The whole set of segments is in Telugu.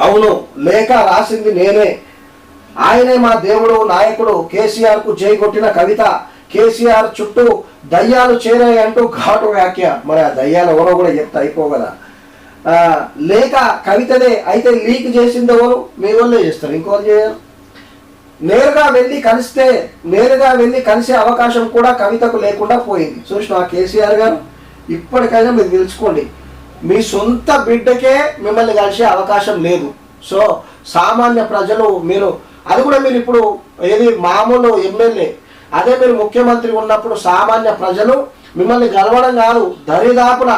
అవును, లేఖ రాసింది నేనే, ఆయనే మా దేవుడు నాయకుడు, కేసీఆర్కు జై కొట్టిన కవిత, కేసీఆర్ చుట్టూ దయ్యాలు చేరాయి అంటూ ఘాటు వ్యాఖ్య. మరి ఆ దయ్యాలు ఎవరో కూడా చెప్తే అయిపో కదా. లేఖ కవితదే, అయితే లీక్ చేసింది ఎవరు? మీ వాళ్ళే చేస్తారు, ఇంకోరు చేయరు. నేరుగా వెళ్ళి కలిసే అవకాశం కూడా కవితకు లేకుండా పోయింది. చూసిన కేసీఆర్ గారు, ఇప్పటికైనా మీరు తెలుసుకోండి, మీ సొంత బిడ్డకే మిమ్మల్ని కలిసే అవకాశం లేదు. సో సామాన్య ప్రజలు మీరు, అది కూడా మీరు ఇప్పుడు ఏది మామూలు ఎమ్మెల్యే, అదే మీరు ముఖ్యమంత్రి ఉన్నప్పుడు సామాన్య ప్రజలు మిమ్మల్ని గెలవడం కాదు, దరిదాపున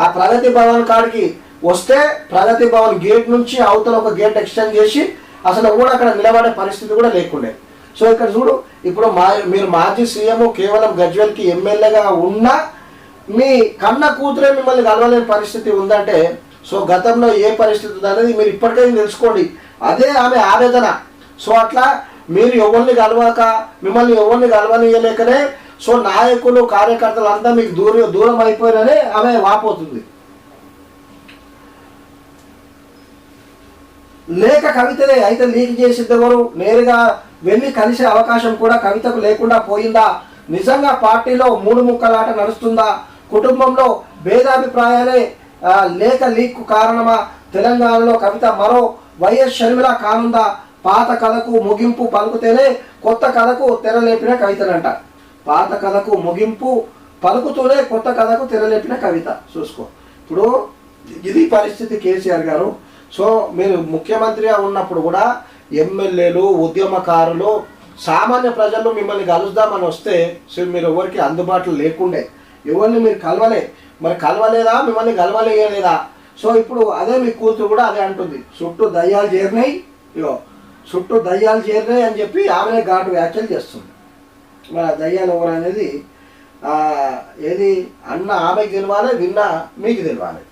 ఆ ప్రగతి భవన్ కాడికి వస్తే ప్రగతి భవన్ గేట్ నుంచి అవతల ఒక గేట్ ఎక్స్టెండ్ చేసి అసలు కూడా అక్కడ నిలబడే పరిస్థితి కూడా లేకుండే. సో ఇక్కడ చూడు, ఇప్పుడు మీరు మాజీ సీఎం కేవలం గజ్వేల్కి ఎమ్మెల్యేగా ఉన్నా మీ కన్న కూతురే మిమ్మల్ని కలవలేని పరిస్థితి ఉందంటే, సో గతంలో ఏ పరిస్థితి ఉందనేది మీరు ఇప్పటికైనా తెలుసుకోండి. అదే ఆమె ఆవేదన. సో అట్లా మీరు ఎవరిని కలవక, మిమ్మల్ని ఎవరిని కలవనియలేకనే సో నాయకులు కార్యకర్తలు అంతా మీకు దూరం అయిపోయిననే ఆమె వాపోతుంది. లేఖ కవితదే, అయితే లీక్ చేసింది ఎవరు? నేరుగా వెళ్ళి కలిసే అవకాశం కూడా కవితకు లేకుండా పోయిందా? నిజంగా పార్టీలో మూడు ముక్కలాట నడుస్తుందా? కుటుంబంలో భేదాభిప్రాయాలే లేఖ లీక్ కారణమా? తెలంగాణలో కవిత మరో వైఎస్ షర్మిల కానుందా? పాత కథకు ముగింపు పలుకుతేనే కొత్త కథకు తెరలేపిన కవితనంట. పాత కథకు ముగింపు పలుకుతూనే కొత్త కథకు తెరలేపిన కవిత. చూసుకో, ఇప్పుడు ఇది పరిస్థితి కేసీఆర్ గారు. సో మీరు ముఖ్యమంత్రిగా ఉన్నప్పుడు కూడా ఎమ్మెల్యేలు, ఉద్యమకారులు, సామాన్య ప్రజలు మిమ్మల్ని కలుద్దామని వస్తే సో మీరు ఎవరికి అందుబాటులో లేకుండే, ఎవరిని మీరు కలవలే. మరి కలవలేదా? మిమ్మల్ని కలవలేయలేదా? సో ఇప్పుడు అదే మీ కూతురు కూడా అదే అంటుంది, చుట్టూ దయ్యాలు చేరినాయి, చుట్టూ దయ్యాలు చేరినాయి అని చెప్పి ఆమెనే ఘాటు వ్యాఖ్యలు చేస్తుంది. మరి దయ్యాలు ఎవరు అనేది ఏది అన్న ఆమెకు తెలవాలి, విన్నా మీకు తెలవాలి.